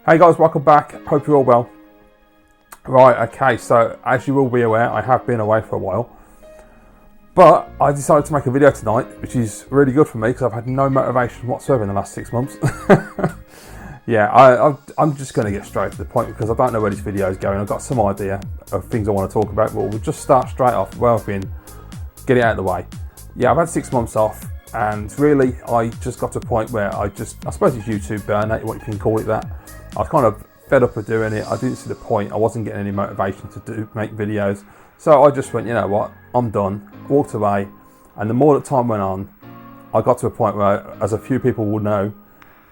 Hey guys, welcome back. Hope you're all well. Right, okay, so as you will be aware, I have been away for a while. But I decided to make a video tonight, which is really good for me because I've had no motivation whatsoever in the last 6 months. Yeah, I'm just going to get straight to the point because I don't know where this video is going. I've got some idea of things I want to talk about, but we'll just start straight off where I've been, get it out of the way. Yeah, I've had 6 months off, and really I just got to a point where I suppose it's YouTube burnout, what you can call it that. I was kind of fed up of doing it. I didn't see the point. I wasn't getting any motivation to make videos. So I just went, you know what, I'm done, walked away. And the more that time went on, I got to a point where, as a few people will know,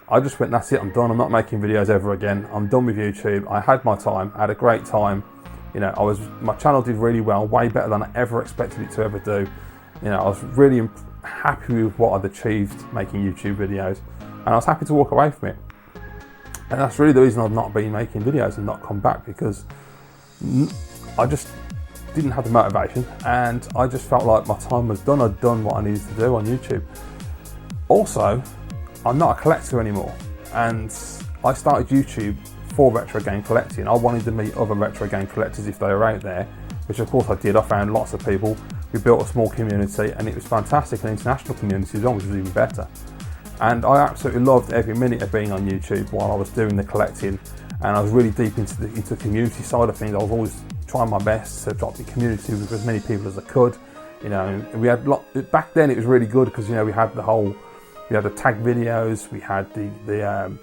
I just went, that's it, I'm done. I'm not making videos ever again. I'm done with YouTube. I had my time, I had a great time. You know, my channel did really well, way better than I ever expected it to ever do. You know, I was really happy with what I'd achieved making YouTube videos. And I was happy to walk away from it. And that's really the reason I've not been making videos and not come back, because I just didn't have the motivation and I just felt like my time was done. I'd done what I needed to do on YouTube. Also, I'm not a collector anymore, and I started YouTube for retro game collecting. I wanted to meet other retro game collectors if they were out there, which of course I did. I found lots of people. We built a small community and it was fantastic, an international community as well, which was even better. And I absolutely loved every minute of being on YouTube while I was doing the collecting, and I was really deep into the community side of things. I was always trying my best to drop the community with as many people as I could. You know, we had back then it was really good because, you know, we had the tag videos, we had the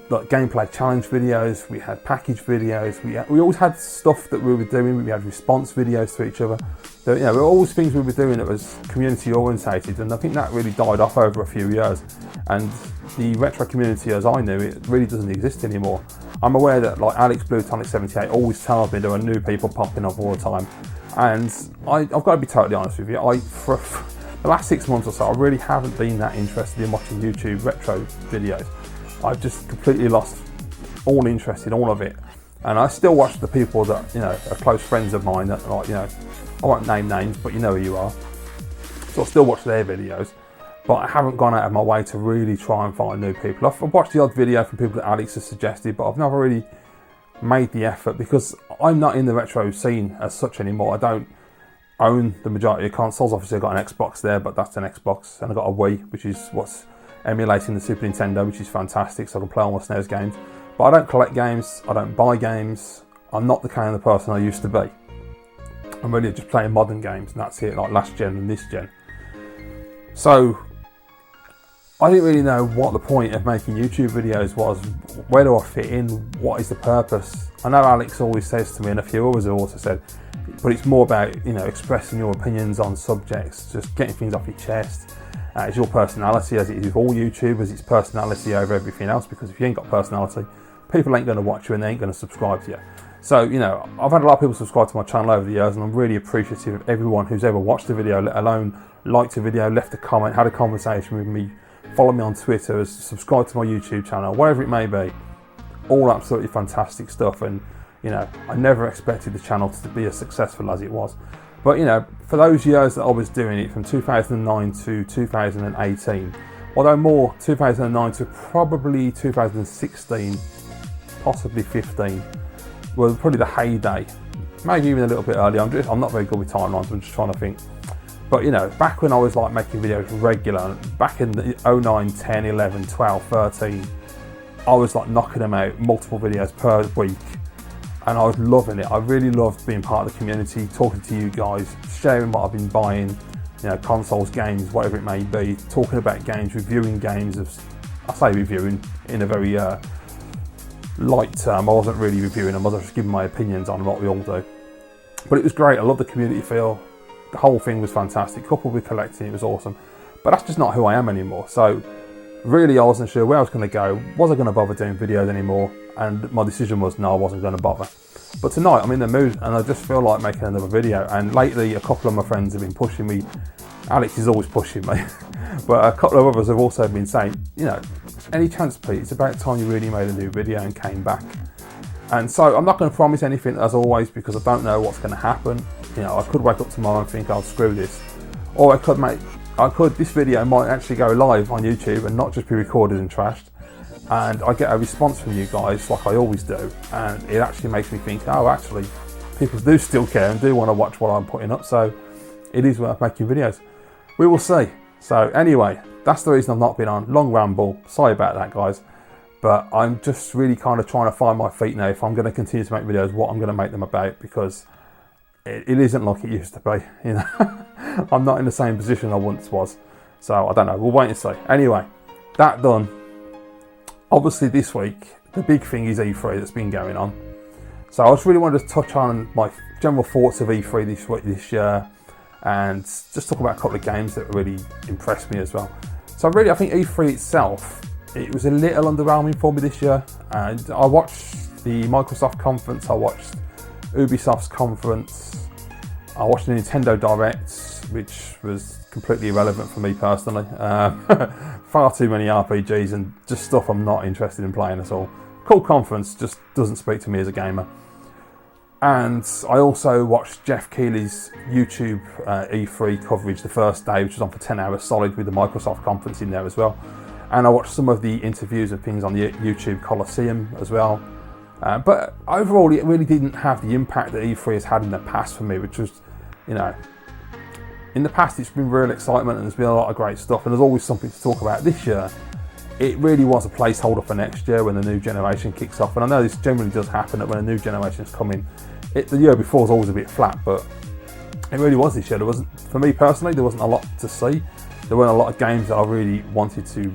like gameplay challenge videos, we had package videos, we always had stuff that we were doing. We had response videos to each other. So, you know, there were always things we were doing that was community orientated, and I think that really died off over a few years. And the retro community as I knew it really doesn't exist anymore. I'm aware that like Alex Blue Tonic 78 always tells me there are new people popping up all the time, and I've got to be totally honest with you. For the last 6 months or so, I really haven't been that interested in watching YouTube retro videos. I've just completely lost all interest in all of it, and I still watch the people that, you know, are close friends of mine that, like, you know, I won't name names, but you know who you are. So I still watch their videos, but I haven't gone out of my way to really try and find new people. I've watched the odd video from people that Alex has suggested, but I've never really made the effort because I'm not in the retro scene as such anymore. I don't own the majority of consoles. Obviously I've got an Xbox there, but that's an Xbox, and I've got a Wii, which is what's emulating the Super Nintendo, which is fantastic, so I can play all my SNES games. But I don't collect games, I don't buy games. I'm not the kind of person I used to be. I'm really just playing modern games, and that's it, like last gen and this gen. So I didn't really know what the point of making YouTube videos was. Where do I fit in? What is the purpose? I know Alex always says to me, and a few others have also said, but it's more about, you know, expressing your opinions on subjects, just getting things off your chest. It's your personality, as it is with all YouTubers. It's personality over everything else, because if you ain't got personality, people ain't going to watch you and they ain't going to subscribe to you. So, you know, I've had a lot of people subscribe to my channel over the years, and I'm really appreciative of everyone who's ever watched the video, let alone liked the video, left a comment, had a conversation with me, followed me on Twitter, has subscribed to my YouTube channel, whatever it may be. All absolutely fantastic stuff, and, you know, I never expected the channel to be as successful as it was. But, you know, for those years that I was doing it, from 2009 to 2018, although more 2009 to probably 2016, possibly 15, was probably the heyday. Maybe even a little bit earlier. I'm not very good with timelines, I'm just trying to think. But, you know, back when I was like making videos regular, back in the 09, 10, 11, 12, 13, I was like knocking them out, multiple videos per week. And I was loving it. I really loved being part of the community, talking to you guys, sharing what I've been buying, you know, consoles, games, whatever it may be, talking about games, reviewing games. I say reviewing in a very light term. I wasn't really reviewing them, I was just giving my opinions on what we all do. But it was great. I love the community feel. The whole thing was fantastic. Coupled with collecting, it was awesome. But that's just not who I am anymore. So really, I wasn't sure where I was going to go. Was I going to bother doing videos anymore? And my decision was no, I wasn't going to bother. But tonight I'm in the mood and I just feel like making another video. And lately a couple of my friends have been pushing me. Alex is always pushing me. But a couple of others have also been saying, you know, any chance Pete, it's about time you really made a new video and came back. And so I'm not going to promise anything as always, because I don't know what's going to happen. You know, I could wake up tomorrow and think, I'll screw this. Or this video might actually go live on YouTube and not just be recorded and trashed. and I get a response from you guys like I always do, and it actually makes me think, oh, actually people do still care and do want to watch what I'm putting up, so it is worth making videos. We will see. So anyway, that's the reason I've not been on. Long ramble, sorry about that guys, but I'm just really kind of trying to find my feet now if I'm going to continue to make videos, what I'm going to make them about, because it isn't like it used to be, you know. I'm not in the same position I once was, so I don't know, we'll wait and see. Anyway, that done. Obviously this week the big thing is E3 that's been going on, so I just really wanted to touch on my general thoughts of E3 this year, and just talk about a couple of games that really impressed me as well. So really I think E3 itself, it was a little underwhelming for me this year, and I watched the Microsoft conference, I watched Ubisoft's conference, I watched the Nintendo Direct, which was completely irrelevant for me personally. Far too many RPGs and just stuff I'm not interested in playing at all. Cool conference, just doesn't speak to me as a gamer. And I also watched Jeff Keighley's YouTube E3 coverage the first day, which was on for 10 hours solid with the Microsoft conference in there as well. And I watched some of the interviews and things on the YouTube Coliseum as well. But overall, it really didn't have the impact that E3 has had in the past for me, which was, you know, in the past it's been real excitement and there's been a lot of great stuff and there's always something to talk about. This year, it really was a placeholder for next year when the new generation kicks off. And I know this generally does happen, that when a new generation is coming, the year before is always a bit flat, but it really was this year. There wasn't, for me personally, there wasn't a lot to see. There weren't a lot of games that I really wanted to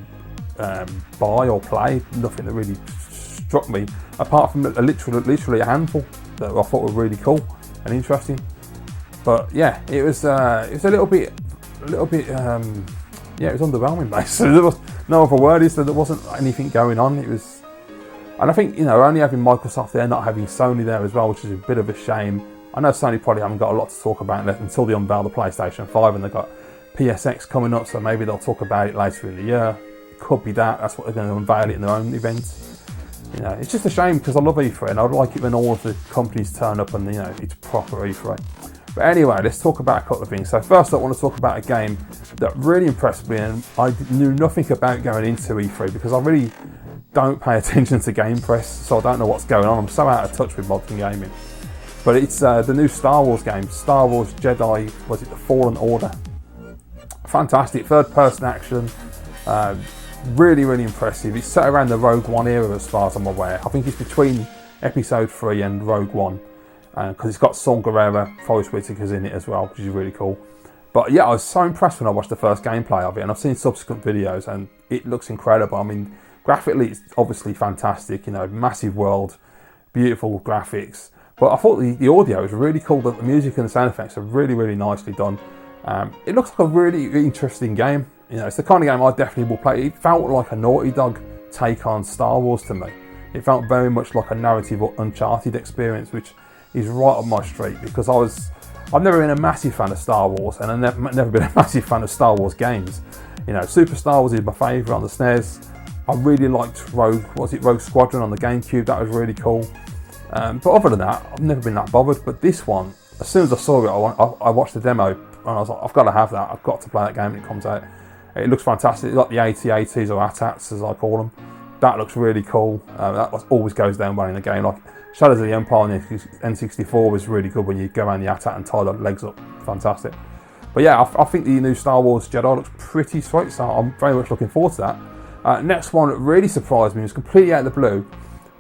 buy or play. Nothing that really struck me, apart from literally a handful that I thought were really cool and interesting. But yeah, it was a little bit, yeah, it was underwhelming basically. There was no other word, is that there wasn't anything going on. It was, and I think, you know, only having Microsoft there, not having Sony there as well, which is a bit of a shame. I know Sony probably haven't got a lot to talk about until they unveil the PlayStation 5, and they've got PSX coming up, so maybe they'll talk about it later in the year. It could be that's what they're going to unveil it in their own events. You know, it's just a shame because I love E3 and I'd like it when all of the companies turn up and, you know, it's proper E3. But anyway, let's talk about a couple of things. So first I want to talk about a game that really impressed me, and I knew nothing about going into E3 because I really don't pay attention to game press, so I don't know what's going on. I'm so out of touch with modern gaming. But it's the new Star Wars game, Star Wars Jedi, was it the Fallen Order? Fantastic, third-person action, really, really impressive. It's set around the Rogue One era as far as I'm aware. I think it's between Episode 3 and Rogue One, because it's got Saw Gerrera, Forrest Whitaker's in it as well, which is really cool. But yeah, I was so impressed when I watched the first gameplay of it, and I've seen subsequent videos, and it looks incredible. I mean, graphically, it's obviously fantastic, you know, massive world, beautiful graphics. But I thought the audio was really cool, that the music and the sound effects are really, really nicely done. It looks like a really interesting game. You know, it's the kind of game I definitely will play. It felt like a Naughty Dog take on Star Wars to me. It felt very much like a narrative or Uncharted experience, which is right up my street, because I've never been a massive fan of Star Wars, and I've never been a massive fan of Star Wars games. You know, Super Star Wars is my favourite on the SNES. I really liked Rogue Squadron on the GameCube. That was really cool. But other than that, I've never been that bothered. But this one, as soon as I saw it, I watched the demo, and I was like, I've got to have that. I've got to play that game when it comes out. It looks fantastic. It's like the AT-ATs or AT-ATs as I call them. That looks really cool. That always goes down well in the game. Like Shadows of the Empire on the N64 was really good when you go around the AT-AT and tie the legs up. Fantastic. But yeah, I think the new Star Wars Jedi looks pretty sweet, so I'm very much looking forward to that. Next one that really surprised me, was completely out of the blue.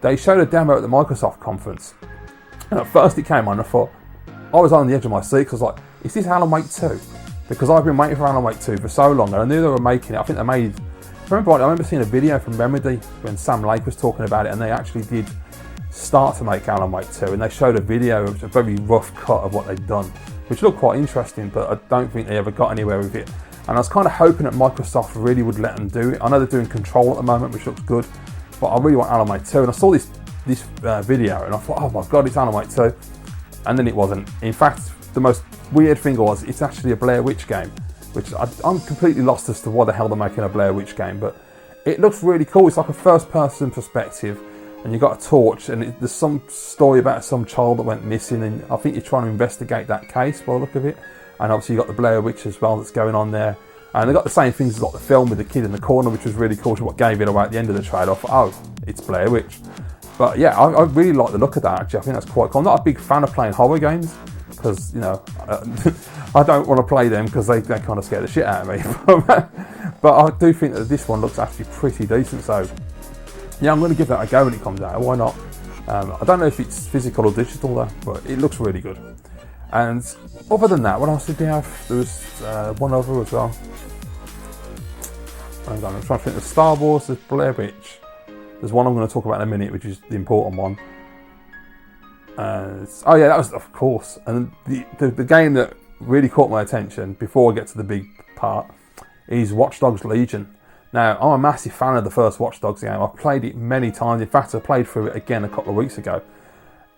They showed a demo at the Microsoft conference. And at first it came on, I thought, I was on the edge of my seat, because I was like, is this Alan Wake 2? Because I've been waiting for Alan Wake 2 for so long, and I knew they were making it. I think they made, I remember seeing a video from Remedy when Sam Lake was talking about it, and they actually did start to make Alan Wake 2, and they showed a video of a very rough cut of what they'd done, which looked quite interesting, but I don't think they ever got anywhere with it. And I was kind of hoping that Microsoft really would let them do it. I know they're doing Control at the moment, which looks good, but I really want Alan Wake 2. And I saw this video, and I thought, oh my god, it's Alan Wake 2. And then it wasn't. In fact, the most weird thing was, it's actually a Blair Witch game, which I'm completely lost as to why the hell they're making a Blair Witch game, but it looks really cool. It's like a first-person perspective, and you've got a torch, and there's some story about some child that went missing, and I think you're trying to investigate that case by the look of it. And obviously you've got the Blair Witch as well that's going on there. And they got the same things as like the film with the kid in the corner, which was really cool, which is what gave it away at the end of the trailer. I thought, oh, it's Blair Witch. But yeah, I really like the look of that, actually. I think that's quite cool. I'm not a big fan of playing horror games, because, you know, I don't want to play them because they kind of scare the shit out of me. But I do think that this one looks actually pretty decent. So yeah, I'm going to give that a go when it comes out. Why not? I don't know if it's physical or digital though, but it looks really good. And other than that, what else did we have? There was one other as well. Hang on, I'm trying to think. There's Star Wars, there's Blair Witch. There's one I'm going to talk about in a minute, which is the important one. Oh yeah, that was, of course. And the game that really caught my attention before I get to the big part is Watch Dogs Legion. Now, I'm a massive fan of the first Watch Dogs game. I've played it many times. In fact, I played through it again a couple of weeks ago.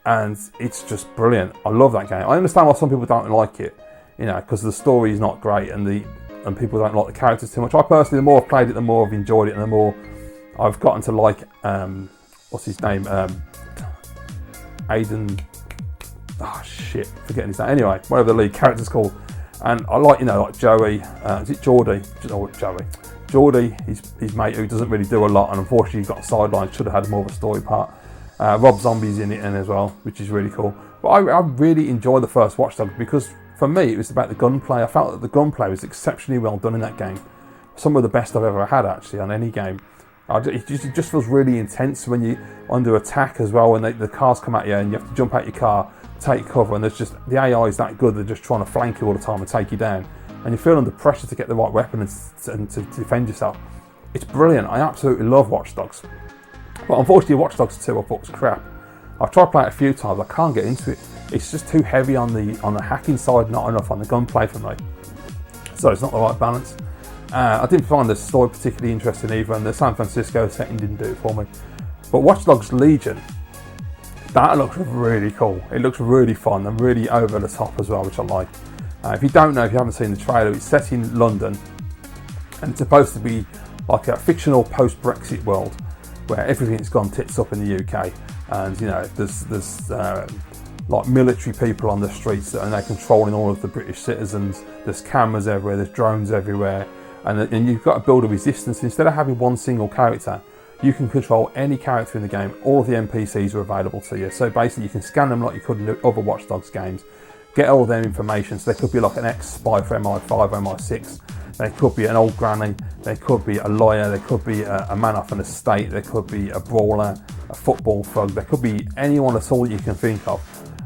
And it's just brilliant. I love that game. I understand why some people don't like it, you know, because the story is not great and people don't like the characters too much. I personally, the more I've played it, the more I've enjoyed it, and the more I've gotten to like, what's his name? Aiden. Oh shit, forgetting his name. Anyway, whatever the lead character's called. And I like, you know, like Joey. Is it Geordie? Oh, Joey. Geordie, his mate who doesn't really do a lot, and unfortunately he's got sidelined. Should have had more of a story part. Rob Zombie's in it as well, which is really cool. But I really enjoyed the first Watch Dogs because for me it was about the gunplay. I felt that the gunplay was exceptionally well done in that game. Some of the best I've ever had actually on any game. It just feels really intense when you're under attack as well, when the cars come at you and you have to jump out your car, take cover, and there's just, the AI is that good, they're just trying to flank you all the time and take you down. And you feel under pressure to get the right weapon and to defend yourself. It's brilliant. I absolutely love Watch Dogs. But unfortunately Watch Dogs 2 I thought was crap. I've tried playing it a few times, I can't get into it. It's just too heavy on the hacking side, not enough on the gunplay for me. So it's not the right balance. I didn't find the story particularly interesting either, and the San Francisco setting didn't do it for me. But Watch Dogs Legion, that looks really cool. It looks really fun and really over the top as well, which I like. If you don't know, if you haven't seen the trailer, it's set in London, and it's supposed to be like a fictional post-Brexit world where everything's gone tits up in the UK, and you know there's like military people on the streets and they're controlling all of the British citizens. There's cameras everywhere, there's drones everywhere, and you've got to build a resistance. Instead of having one single character, you can control any character in the game. All of the NPCs are available to you. So basically you can scan them like you could in other Watch Dogs games, get all their information. So they could be like an ex-spy for MI5 or MI6. They could be an old granny, they could be a lawyer, they could be a man off an estate, they could be a brawler, a football thug, there could be anyone at all you can think of.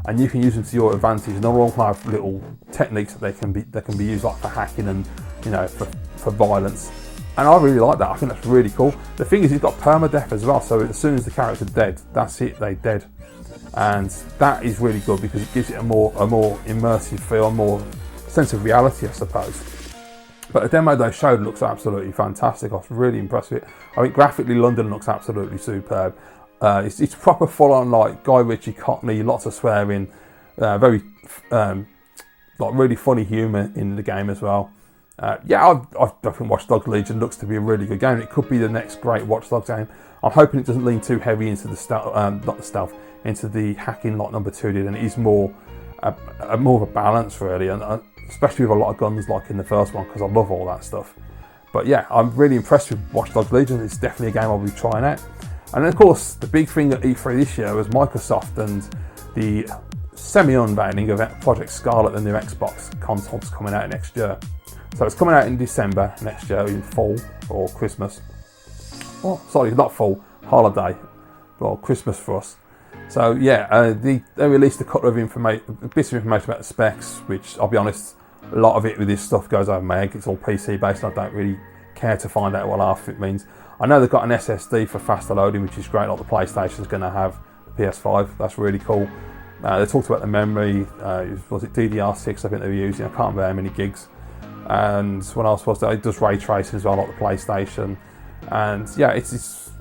And you can use them to your advantage, and they'll all have little techniques that they can be used like for hacking and, you know, for violence. And I really like that. I think that's really cool. The thing is, he's got permadeath as well, so as soon as the character's dead, that's it, they're dead. And that is really good because it gives it a more immersive feel, a more sense of reality, I suppose. But the demo they showed looks absolutely fantastic. I was really impressed with it. I think graphically London looks absolutely superb. It's proper full-on like Guy Ritchie Cockney, lots of swearing, very like really funny humour in the game as well. Yeah, I think Watch Dogs Legion looks to be a really good game. It could be the next great Watch Dogs game. I'm hoping it doesn't lean too heavy into the stealth, not the stealth, into the hacking like number 2 did, and it is more of a balance really, and especially with a lot of guns like in the first one, because I love all that stuff. But yeah, I'm really impressed with Watch Dogs Legion. It's definitely a game I'll be trying out. And then of course, the big thing at E3 this year was Microsoft and the semi-unveiling of Project Scarlett, the new Xbox consoles coming out next year. So it's coming out in December next year, in fall or Christmas. Oh, sorry, not fall, holiday, well, Christmas for us. So yeah, they released a couple of bits of information about the specs, which I'll be honest, a lot of it with this stuff goes over my head. It's all PC based, and I don't really care to find out what half it means. I know they've got an SSD for faster loading, which is great, like the PlayStation's going to have, the PS5, that's really cool. They talked about the memory, was it DDR6 I think they were using, I can't remember how many gigs. And what else was there? It does ray tracing as well, like the PlayStation. And yeah, it's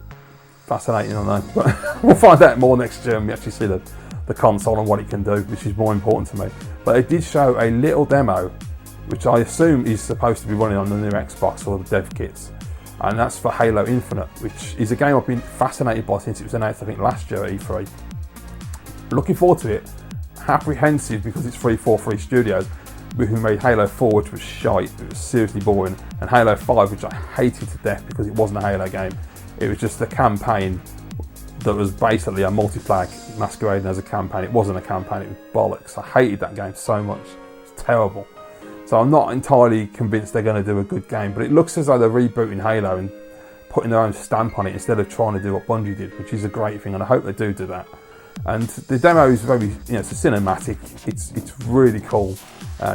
fascinating, I know. But we'll find out more next year when we actually see the console and what it can do, which is more important to me. But it did show a little demo, which I assume is supposed to be running on the new Xbox or the dev kits. And that's for Halo Infinite, which is a game I've been fascinated by since it was announced, I think, last year at E3. Looking forward to it. Apprehensive because it's 343 Studios. who made Halo 4, which was shite, it was seriously boring, and Halo 5, which I hated to death because it wasn't a Halo game. It was just a campaign that was basically a multiplayer masquerading as a campaign. It wasn't a campaign, it was bollocks. I hated that game so much. It's terrible. So I'm not entirely convinced they're going to do a good game, but it looks as though they're rebooting Halo and putting their own stamp on it instead of trying to do what Bungie did, which is a great thing, and I hope they do that. And the demo is very, it's a cinematic. It's really cool.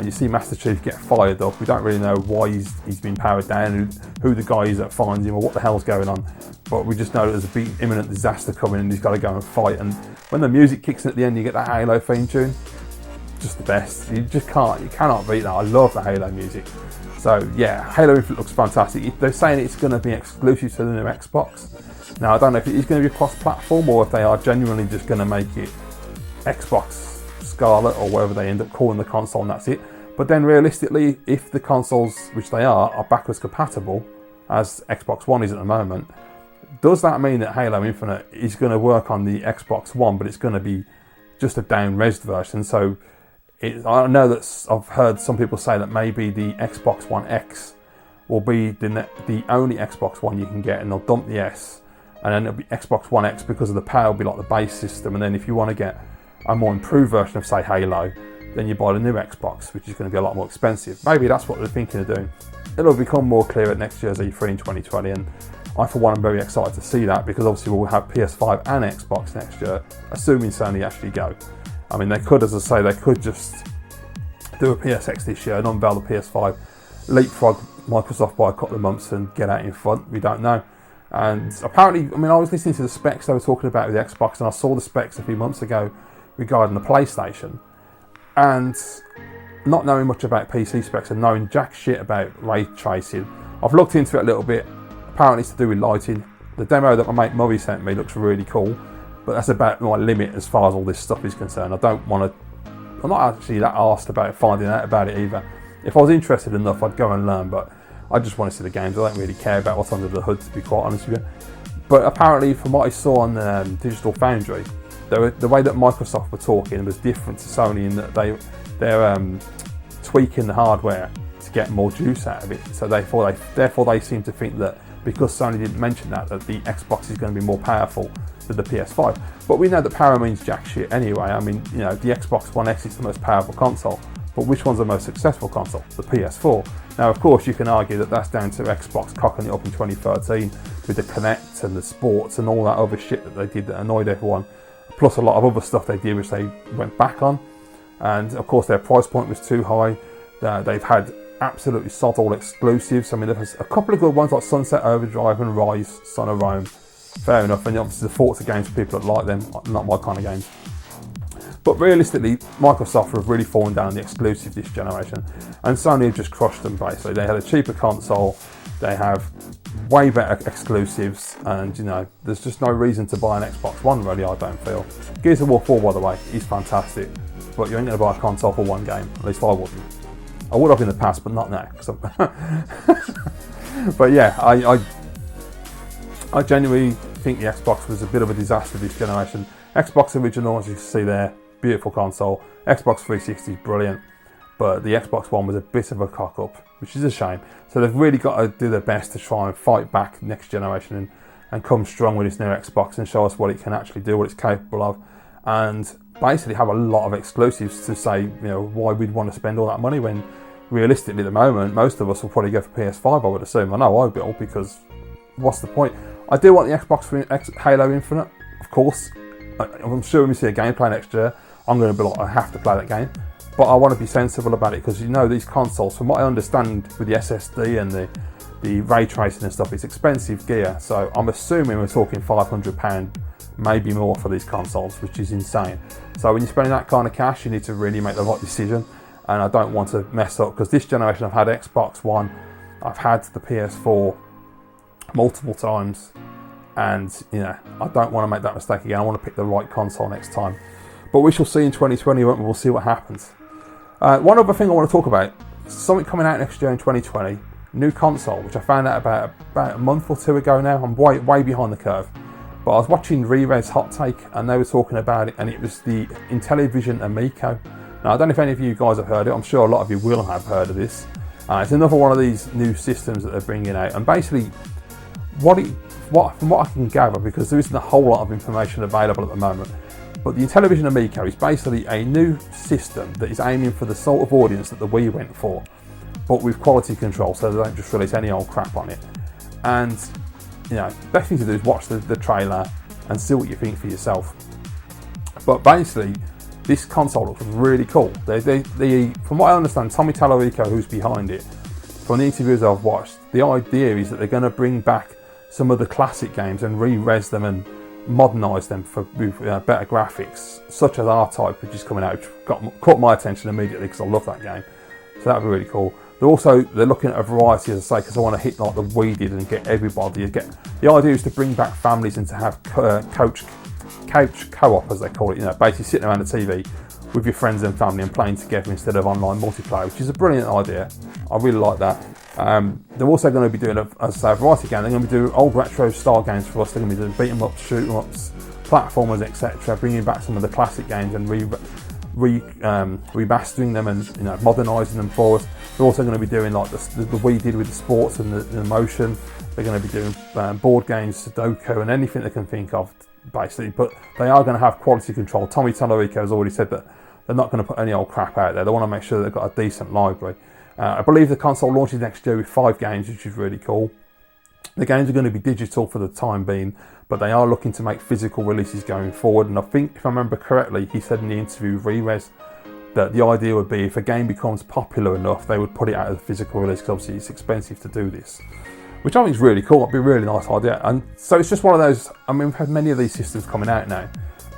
You see Master Chief get fired up. We don't really know why he's been powered down, who the guy is that finds him, or what the hell's going on. But we just know that there's a big imminent disaster coming, and he's got to go and fight. And when the music kicks in at the end, you get that Halo theme tune. Just the best. You cannot beat that. I love the Halo music. So yeah, Halo Infinite looks fantastic. They're saying it's going to be exclusive to the new Xbox. Now I don't know if it is going to be cross-platform or if they are genuinely just going to make it Xbox Scarlett or whatever they end up calling the console, and that's it. But then realistically, if the consoles, which they are backwards compatible, as Xbox One is at the moment, does that mean that Halo Infinite is going to work on the Xbox One, but it's going to be just a down-resed version? So I know that I've heard some people say that maybe the Xbox One X will be the only Xbox One you can get, and they'll dump the S, and then it'll be Xbox One X because of the power will be like the base system, and then if you want to get a more improved version of, say, Halo, then you buy the new Xbox, which is going to be a lot more expensive. Maybe that's what they're thinking of doing. It'll become more clear at next year's E3 in 2020, and I, for one, am very excited to see that, because obviously we'll have PS5 and Xbox next year, assuming Sony actually go. I mean, they could, as I say, they could just do a PSX this year and unveil the PS5, leapfrog Microsoft by a couple of months and get out in front. We don't know. And apparently, I mean, I was listening to the specs they were talking about with the Xbox, and I saw the specs a few months ago regarding the PlayStation, and not knowing much about PC specs and knowing jack shit about ray tracing, I've looked into it a little bit. Apparently it's to do with lighting. The demo that my mate Murray sent me looks really cool, but that's about my limit as far as all this stuff is concerned. I'm not actually that arsed about finding out about it either. If I was interested enough, I'd go and learn, but I just want to see the games. I don't really care about what's under the hood, to be quite honest with you. But apparently, from what I saw on Digital Foundry, the way that Microsoft were talking was different to Sony in that they're tweaking the hardware to get more juice out of it. So therefore they seem to think that because Sony didn't mention that the Xbox is going to be more powerful than the PS5. But we know that power means jack shit anyway. I mean, the Xbox One X is the most powerful console, but which one's the most successful console? The PS4. Now, of course, you can argue that that's down to Xbox cocking it up in 2013 with the Kinect and the sports and all that other shit that they did that annoyed everyone, plus a lot of other stuff they did which they went back on. And of course, their price point was too high. They've had absolutely sod all exclusives. I mean, there's a couple of good ones like Sunset Overdrive and Rise, Son of Rome. Fair enough, and obviously the Forza games for people that like them, not my kind of games. But realistically, Microsoft have really fallen down the exclusive this generation, and Sony have just crushed them basically. They had a cheaper console, they have way better exclusives, and there's just no reason to buy an Xbox One really, I don't feel. Gears of War 4, by the way, is fantastic, but you ain't going to buy a console for one game, at least I wouldn't. I would have in the past, but not now. But yeah, I genuinely think the Xbox was a bit of a disaster this generation. Xbox Original, as you can see there, beautiful console. Xbox 360 is brilliant, but the Xbox One was a bit of a cock-up, which is a shame. So they've really got to do their best to try and fight back next generation and come strong with this new Xbox and show us what it can actually do, what it's capable of, and basically have a lot of exclusives to say, why we'd want to spend all that money when realistically at the moment, most of us will probably go for PS5, I would assume. I know I will, because what's the point? I do want the Xbox for Halo Infinite, of course. I'm sure when we see a gameplay next year, I'm going to be like, I have to play that game. But I want to be sensible about it, because these consoles, from what I understand with the SSD and the ray tracing and stuff, it's expensive gear. So I'm assuming we're talking £500, maybe more for these consoles, which is insane. So when you're spending that kind of cash, you need to really make the right decision. And I don't want to mess up, because this generation I've had Xbox One, I've had the PS4 multiple times, and I don't want to make that mistake again. I want to pick the right console next time. But we shall see in 2020, won't we? We'll see what happens. One other thing I want to talk about, something coming out next year in 2020, new console, which I found out about a month or two ago now. I'm way behind the curve. But I was watching Re-Red's Hot Take, and they were talking about it, and it was the Intellivision Amico, Now, I don't know if any of you guys have heard it. I'm sure a lot of you will have heard of this. It's another one of these new systems that they're bringing out, and basically, from what I can gather, because there isn't a whole lot of information available at the moment, but the Intellivision Amico is basically a new system that is aiming for the sort of audience that the Wii went for, but with quality control, so they don't just release any old crap on it. And best thing to do is watch the trailer and see what you think for yourself. But basically, this console looks really cool. From what I understand, Tommy Tallarico, who's behind it, from the interviews I've watched, the idea is that they're going to bring back some of the classic games and re-res them and modernise them with better graphics, such as R-Type, which is coming out, which caught my attention immediately because I love that game. So that would be really cool. They're looking at a variety, as I say, because I want to hit like the Wii did and get everybody. The idea is to bring back families and to have couch co-op, as they call it. Basically sitting around the TV with your friends and family and playing together instead of online multiplayer, which is a brilliant idea. I really like that. They're also going to be doing a variety game. They're going to be doing old retro style games for us. They're going to be doing beat 'em ups, shoot 'em ups, platformers, etc. Bringing back some of the classic games and remastering them and modernising them for us. They're also going to be doing like the Wii did with the sports and the motion. They're going to be doing board games, Sudoku, and anything they can think of, basically. But they are going to have quality control. Tommy Tallarico has already said that they're not going to put any old crap out there. They want to make sure they've got a decent library. I believe the console launches next year with 5 games, which is really cool. The games are going to be digital for the time being, but they are looking to make physical releases going forward. And I think, if I remember correctly, he said in the interview with Re-Res that the idea would be if a game becomes popular enough, they would put it out as a physical release, because obviously it's expensive to do this, which I think is really cool. It'd be a really nice idea. And so it's just one of those, we've had many of these systems coming out now,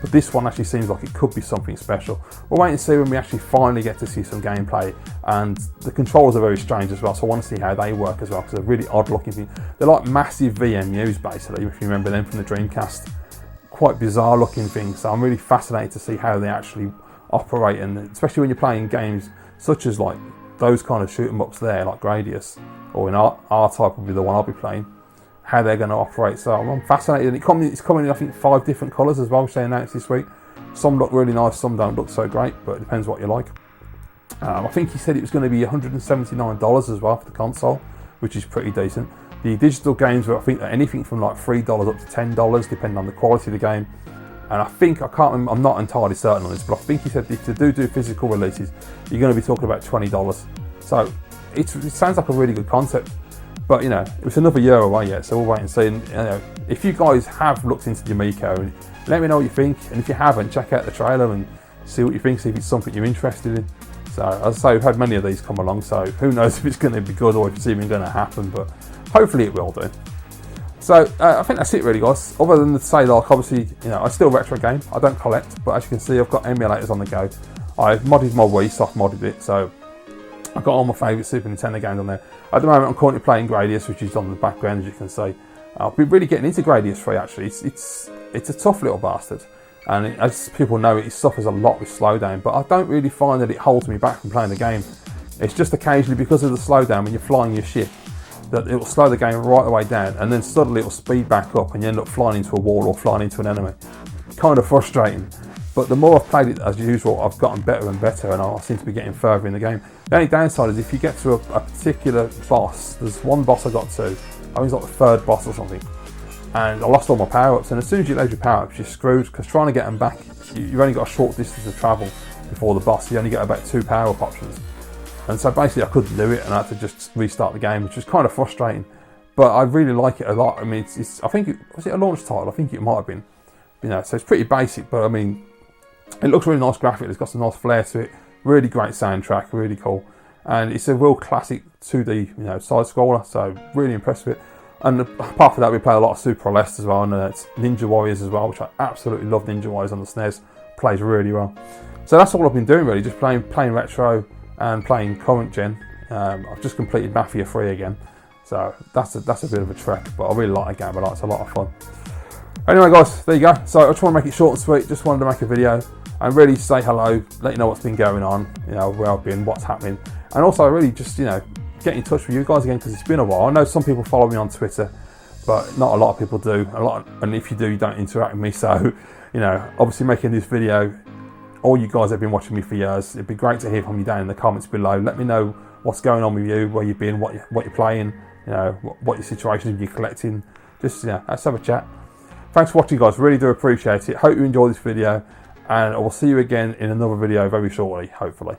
but this one actually seems like it could be something special. We'll wait and see when we actually finally get to see some gameplay, and the controllers are very strange as well, so I want to see how they work as well, because they're really odd looking things. They're like massive VMUs basically, if you remember them from the Dreamcast. Quite bizarre looking things, so I'm really fascinated to see how they actually operate, and especially when you're playing games such as like those kind of shoot 'em ups there, like Gradius, or in R-Type will be the one I'll be playing, how they're going to operate. So I'm fascinated, and it's coming in I think 5 different colours as well, which they announced this week. Some look really nice, some don't look so great, but it depends what you like. I think he said it was going to be $179 as well for the console, which is pretty decent. The digital games were, I think, anything from like $3 up to $10, depending on the quality of the game. And I can't remember, I'm not entirely certain on this, but I think he said if they do physical releases, you're going to be talking about $20. So it sounds like a really good concept. But it's another year away yet, so we'll wait and see. And, if you guys have looked into the Amico, let me know what you think. And if you haven't, check out the trailer and see what you think, see if it's something you're interested in. So as I say, we've had many of these come along, so who knows if it's going to be good or if it's even going to happen, but hopefully it will do. So I think that's it really, guys. Other than to say, like, obviously, I still retro game. I don't collect, but as you can see, I've got emulators on the go. I've modded my Wii, soft modded it, so I've got all my favourite Super Nintendo games on there. At the moment, I'm currently playing Gradius, which is on the background, as you can see. I've been really getting into Gradius 3, actually. It's a tough little bastard, and as people know, it suffers a lot with slowdown, but I don't really find that it holds me back from playing the game. It's just occasionally, because of the slowdown, when you're flying your ship, that it will slow the game right the way down, and then suddenly it will speed back up, and you end up flying into a wall or flying into an enemy. Kind of frustrating. But the more I've played it, as usual, I've gotten better and better, and I seem to be getting further in the game. The only downside is if you get to a particular boss, there's one boss I got to, I think it's like the 3rd boss or something, and I lost all my power-ups, and as soon as you load your power-ups, you're screwed, because trying to get them back, you've only got a short distance to travel before the boss. You only get about 2 power-up options. And so basically I couldn't do it, and I had to just restart the game, which was kind of frustrating. But I really like it a lot. I mean, I think was it a launch title? I think it might have been. So it's pretty basic, but I mean, it looks really nice graphically. It's got some nice flair to it. Really great soundtrack, really cool. And it's a real classic 2D, side scroller. So really impressed with it. And apart from that, we play a lot of Super Celeste as well, and it's Ninja Warriors as well, which I absolutely love. Ninja Warriors on the SNES plays really well. So that's all I've been doing really, just playing retro and playing current gen. I've just completed Mafia 3 again, so that's a bit of a trek, but I really like the game. It's a lot of fun. Anyway, guys, there you go. So I just want to make it short and sweet. Just wanted to make a video and really say hello, let you know what's been going on, where I've been, what's happening, and also really just get in touch with you guys again, because it's been a while. I know some people follow me on Twitter, but not a lot of people do. And if you do, you don't interact with me. So obviously making this video all you guys have been watching me for years. It'd be great to hear from you down in the comments below. Let me know what's going on with you, where you've been, what you're playing, you know, what your situation is, you're collecting. Just, you know, let's have a chat. Thanks for watching, guys. Really do appreciate it. Hope you enjoyed this video, and I will see you again in another video very shortly, hopefully.